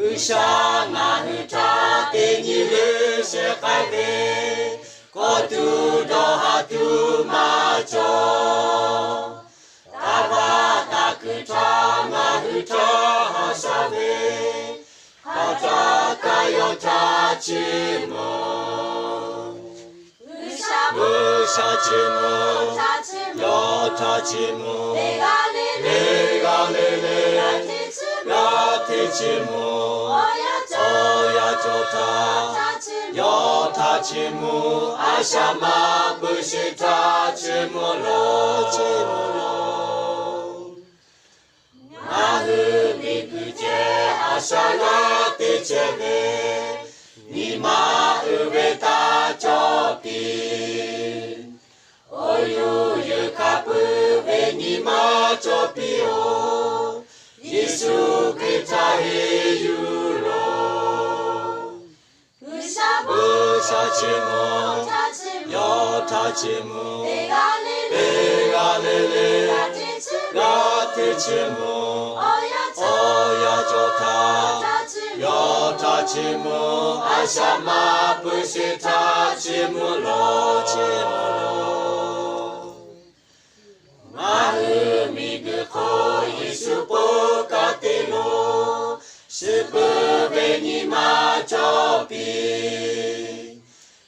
Usanga huta te nyilu se kaive Kotu doha tu macho Tava takutanga huta hasave Hata kayo tachimo Usachimo Yo tachimo Lega lele Ratichimu Oya chota Yo tachimu Ashama bushi tachimu lo Nahu mikuje Ashana ticheve Nima uve chopi Oyu yukapu ve nima chopi o Yesu kitahe yulo Usachimo Yo tachimu Lega lele Ratichimu Oya chota Yo tachimu Ashama bushi tachimu lo Mahu miguko Yesu pokatelo Shibu veni machopi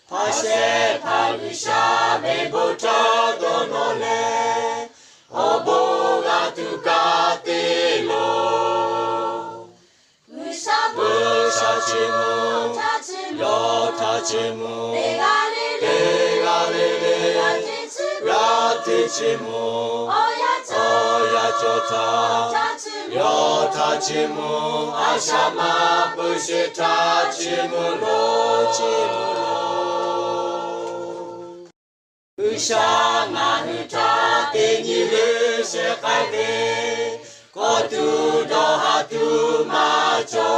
Pase palusha bebota donole Oboga tukatelo Usachimo Yo tachimu Lega lele Ratichimu Oya chota Yo tachimu Ashama bushi tachimu lo Usanga huta te nyilu se kaive Kotu doha tu macho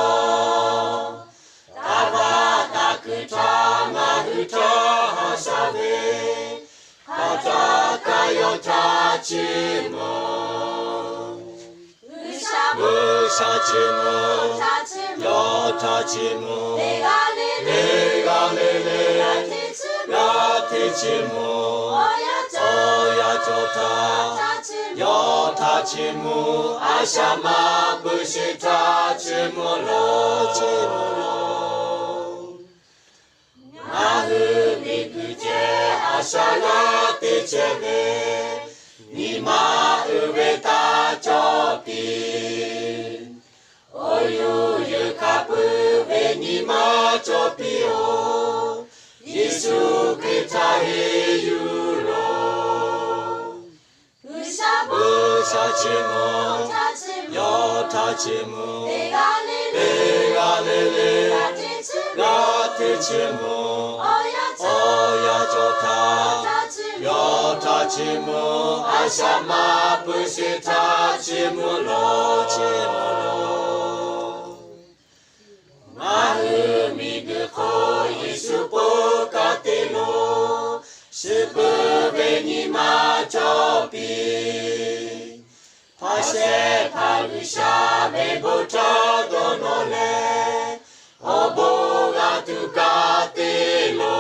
Tava takutanga huta hasave Hata kayo tachimo Usachimo Yo tachimu Lega lele Ratichimu Oya chota Yo tachimu Ashama bushi tachimu lo Nahu mikuje Ashana ticheve Nima uve chopi Oyu yukapu ve nima chopi o Yesu kitahe yulo Usachimo Yo tachimu Lega lele Ratichimu Oya chota Yo tachimu Ashama bushi tachimu lo Mahu miguko Yesu pokatelo Shibu veni machopi Pase palusha bebota donole Oboga tukatelo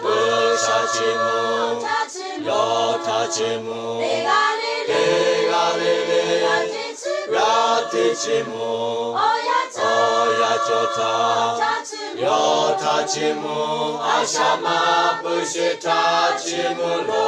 Usachimo Yo tachimu Lega lele Ratichimu Oya chota Yo tachimu Ashama bushi tachimu lo